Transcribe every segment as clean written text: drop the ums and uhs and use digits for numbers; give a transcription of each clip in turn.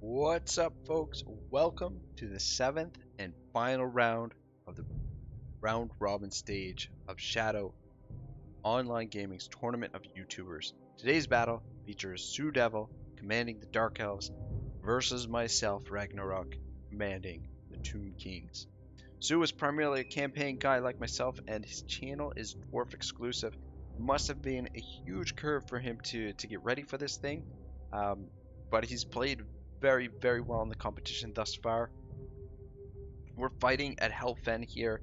What's up, folks? Welcome to the 7th and final round of the round robin stage of Shadow Online Gaming's tournament of YouTubers. Today's battle features Tzu Devil commanding the Dark Elves versus myself, Ragnarok, commanding the Tomb Kings. Tzu is primarily a campaign guy like myself, and his channel is dwarf exclusive. It must have been a huge curve for him to get ready for this thing, but he's played very well in the competition thus far. We're fighting at Helfen here.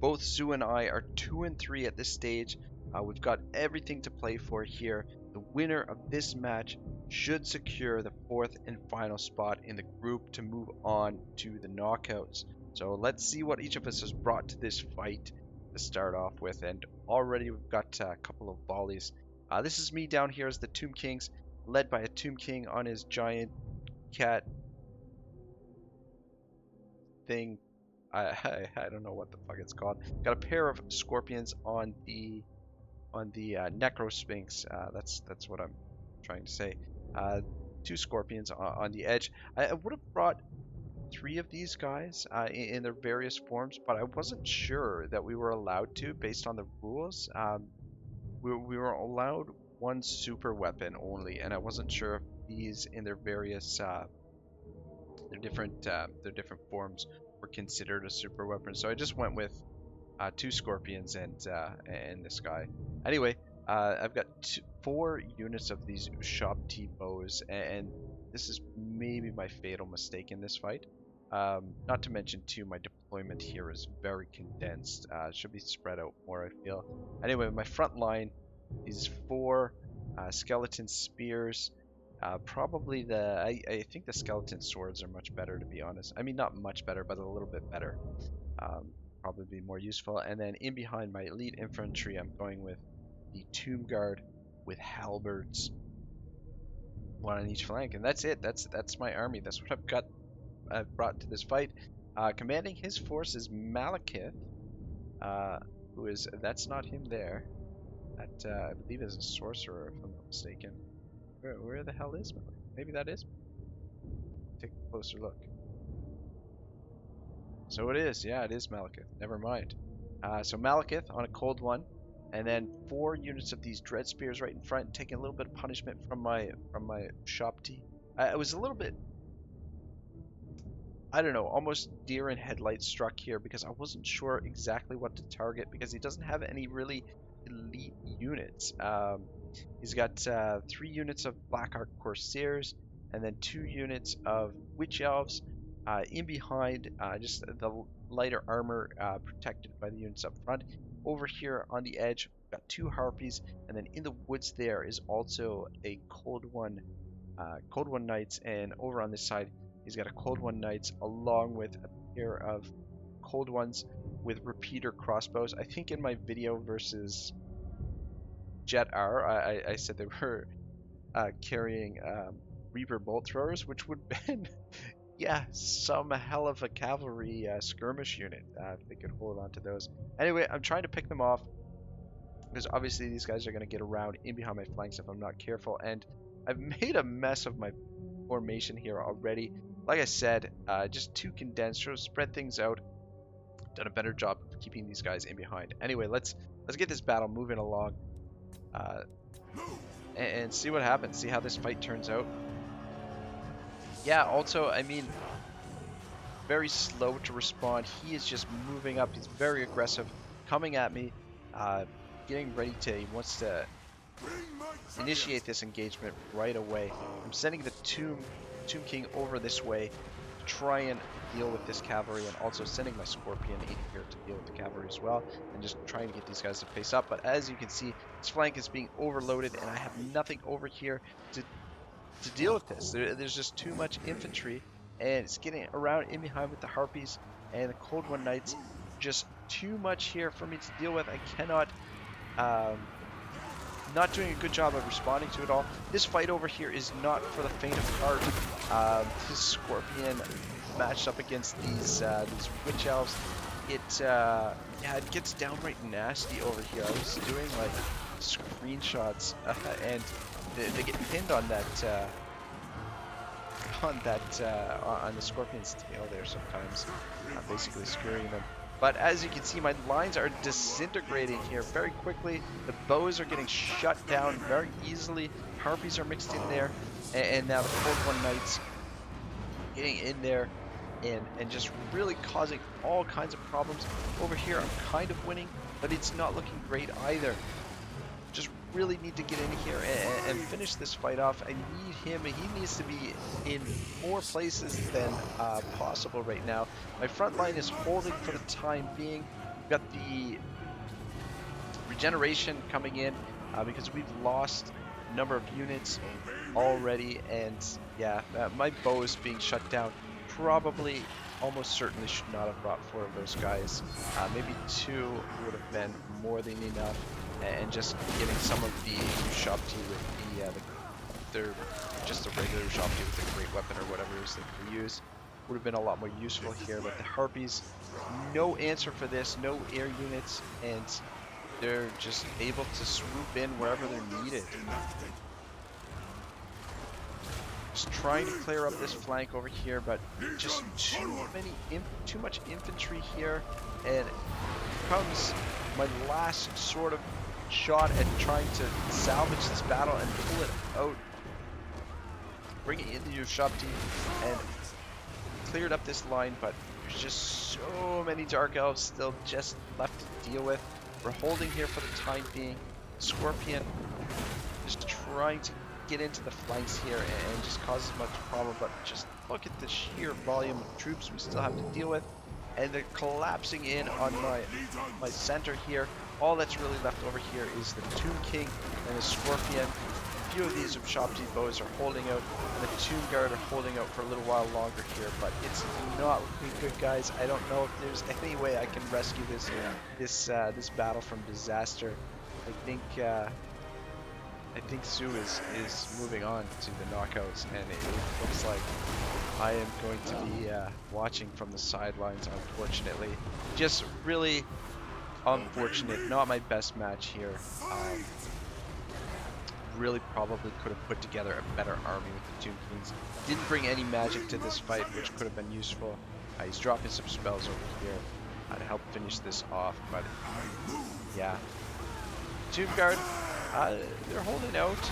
Both Tzu and I are 2 and 3 at this stage. We've got everything to play for here. The winner of this match should secure the 4th and final spot in the group to move on to the knockouts. So let's see what each of us has brought to this fight to start off with. And already we've got a couple of volleys. This is me down here as the Tomb Kings, led by a Tomb King on his giant cat thing. I don't know what the fuck it's called. Got a pair of scorpions on the Necrosphinx. That's what I'm trying to say. 2 scorpions on the edge. I would have brought 3 of these guys in their various forms, but I wasn't sure that we were allowed to based on the rules. We were allowed 1 super weapon only, and I wasn't sure if these in their various their different forms were considered a super weapon. So I just went with 2 scorpions and this guy. Anyway, I've got 4 units of these shop T bows, and this is maybe my fatal mistake in this fight. Not to mention too, my deployment here is very condensed. It should be spread out more, I feel. Anyway, my front line is 4 skeleton spears. Probably I think the skeleton swords are much better, to be honest. I mean, not much better, but a little bit better. Probably be more useful. And then in behind my elite infantry, I'm going with the Tomb Guard with halberds, 1 on each flank, and that's it. That's my army. That's what I've brought to this fight. Commanding his force is Malekith, who is that's not him there. That I believe is a sorcerer, if I'm not mistaken. Where the hell is Malekith? Maybe that is. Take a closer look. So it is, yeah, it is Malekith. Never mind. So Malekith on a cold one, and then 4 units of these dread spears right in front, taking a little bit of punishment from my shop T. I was a little bit, I don't know, almost deer in headlights struck here because I wasn't sure exactly what to target because he doesn't have any really elite units. He's got 3 units of Black Ark Corsairs and then 2 units of Witch Elves. In behind, just the lighter armor protected by the units up front. Over here on the edge, we've got 2 Harpies, and then in the woods there is also a Cold One Knights, and over on this side, he's got a Cold One Knights along with a pair of Cold Ones with repeater crossbows. I think in my video versus Jet R, I said they were carrying Reaper bolt throwers, which would have been yeah, some hell of a cavalry skirmish unit if they could hold on to those. Anyway, I'm trying to pick them off because obviously these guys are going to get around in behind my flanks if I'm not careful, and I've made a mess of my formation here already. Like I said, just too condensed, so spread things out. Done a better job of keeping these guys in behind. Anyway, let's get this battle moving along and see what happens. See how this fight turns out. Yeah, also, I mean, very slow to respond. He is just moving up. He's very aggressive, coming at me, getting ready to, he wants to initiate this engagement right away. I'm sending the Tomb King over this way to try and deal with this cavalry, and also sending my Scorpion in here to deal with the cavalry as well, and just trying to get these guys to face up. But as you can see, this flank is being overloaded, and I have nothing over here to deal with this. There's just too much infantry, and it's getting around in behind with the Harpies and the Cold One Knights. Just too much here for me to deal with. I cannot, not doing a good job of responding to it all. This fight over here is not for the faint of heart. This Scorpion matched up against these Witch Elves, yeah, it gets downright nasty over here. I was doing like screenshots and they get pinned on that on that on the Scorpion's tail there sometimes, basically skewering them. But as you can see, my lines are disintegrating here very quickly. The bows are getting shut down very easily. Harpies are mixed in there, and now the Cold One Knights getting in there and just really causing all kinds of problems. Over here, I'm kind of winning, but it's not looking great either. Just really need to get in here and finish this fight off. I need him. He needs to be in more places than possible right now. My front line is holding for the time being. We've got the regeneration coming in because we've lost a number of units already, and yeah, my bow is being shut down. Probably, almost certainly should not have brought 4 of those guys. Maybe 2 would have been more than enough, and just getting some of the Shopti with their just the regular Shopti with the great weapon or whatever it is they can use would have been a lot more useful here. But the Harpies, no answer for this, no air units, and they're just able to swoop in wherever they're needed. Just trying to clear up this flank over here, but just too much infantry here, and comes my last sort of shot at trying to salvage this battle and pull it out, bring it into your shop team, and cleared up this line. But there's just so many Dark Elves still just left to deal with. We're holding here for the time being. Scorpion just trying to get into the flanks here and just cause as much problem, but just look at the sheer volume of troops we still have to deal with, and they're collapsing in on my center here. All that's really left over here is the Tomb King and the Scorpion. A few of these Shopti bows are holding out, and the Tomb Guard are holding out for a little while longer here, but it's not looking good, guys. I don't know if there's any way I can rescue this battle from disaster. I think Tzu is moving on to the knockouts, and it looks like I am going to be watching from the sidelines, unfortunately. Just really unfortunate. Not my best match here. Really probably could have put together a better army with the Tomb Kings. Didn't bring any magic to this fight, which could have been useful. He's dropping some spells over here to help finish this off, but yeah. Tomb Guard, they're holding out,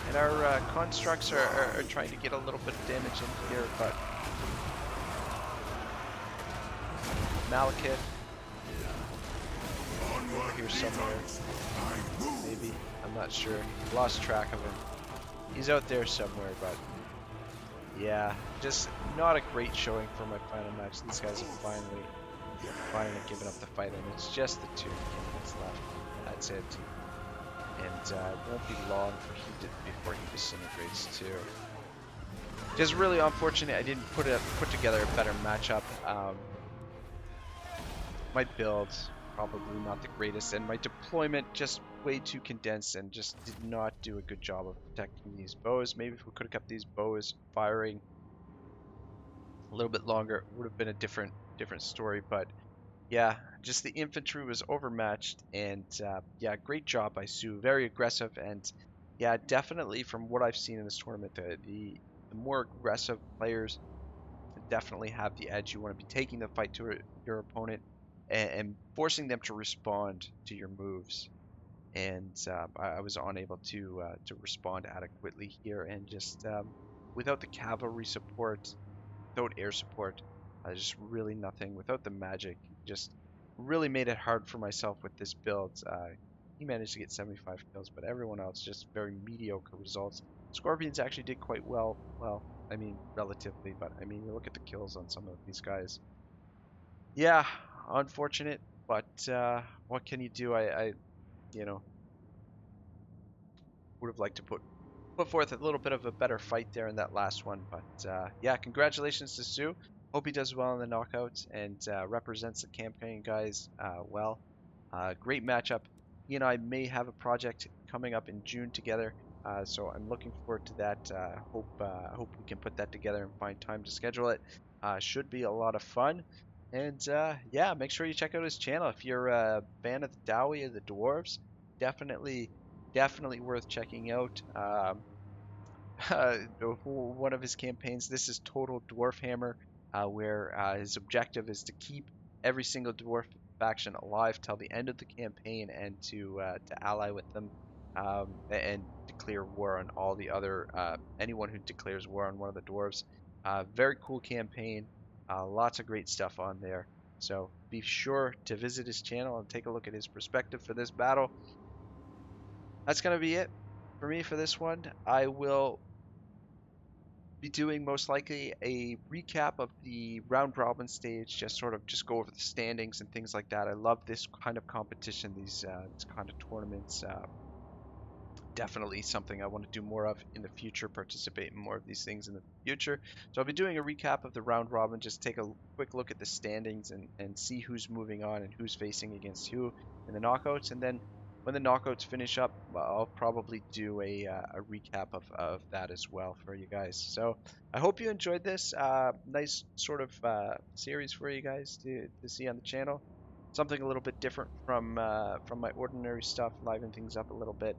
and our constructs are trying to get a little bit of damage in here, but Malekith over here somewhere, maybe, I'm not sure, lost track of him. He's out there somewhere, but yeah, just not a great showing for my final match. These guys have finally given up the fight, and it's just the Tomb King that's left. That's it. And it won't be long before he disintegrates too. Just really unfortunate I didn't put together a better matchup. My build's probably not the greatest, and my deployment just way too condensed and just did not do a good job of protecting these bows. Maybe if we could have kept these bows firing a little bit longer, it would have been a different story. But yeah, just the infantry was overmatched, and yeah, great job by Tzu. Very aggressive, and yeah, definitely from what I've seen in this tournament, the more aggressive players definitely have the edge. You want to be taking the fight to your opponent and forcing them to respond to your moves. And I was unable to respond adequately here, and just without the cavalry support, without air support, just really nothing. Without the magic, just really made it hard for myself with this build. He managed to get 75 kills, but everyone else just very mediocre results. Scorpions actually did quite well. Well, I mean, relatively, but I mean, you look at the kills on some of these guys. Yeah, unfortunate, but what can you do? I you know, would have liked to put forth a little bit of a better fight there in that last one. But yeah, congratulations to Tzu. Hope he does well in the knockouts and represents the campaign guys well. Great matchup. He and I may have a project coming up in June together, so I'm looking forward to that. Hope we can put that together and find time to schedule it. Should be a lot of fun. And yeah, make sure you check out his channel if you're a fan of the Dowie of the dwarves. Definitely worth checking out. one of his campaigns. This is Total Dwarf Hammer, where his objective is to keep every single dwarf faction alive till the end of the campaign and to ally with them and declare war on all the other anyone who declares war on one of the dwarves. Very cool campaign. Lots of great stuff on there. So be sure to visit his channel and take a look at his perspective for this battle. That's going to be it for me for this one. I will be doing most likely a recap of the round robin stage, just go over the standings and things like that. I love this kind of competition, these kind of tournaments. Definitely something I want to do more of in the future, participate in more of these things in the future. So I'll be doing a recap of the round robin, just take a quick look at the standings and see who's moving on and who's facing against who in the knockouts. And then when the knockouts finish up, I'll probably do a recap of that as well for you guys. So I hope you enjoyed this nice sort of series for you guys to see on the channel. Something a little bit different from my ordinary stuff, liven things up a little bit.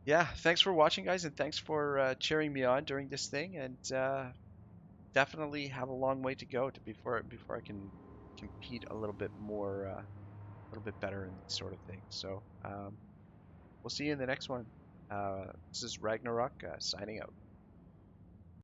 Yeah, thanks for watching, guys, and thanks for cheering me on during this thing. And definitely have a long way to go before I can compete a little bit more, a little bit better in these sort of things. So we'll see you in the next one. This is Ragnarok signing out.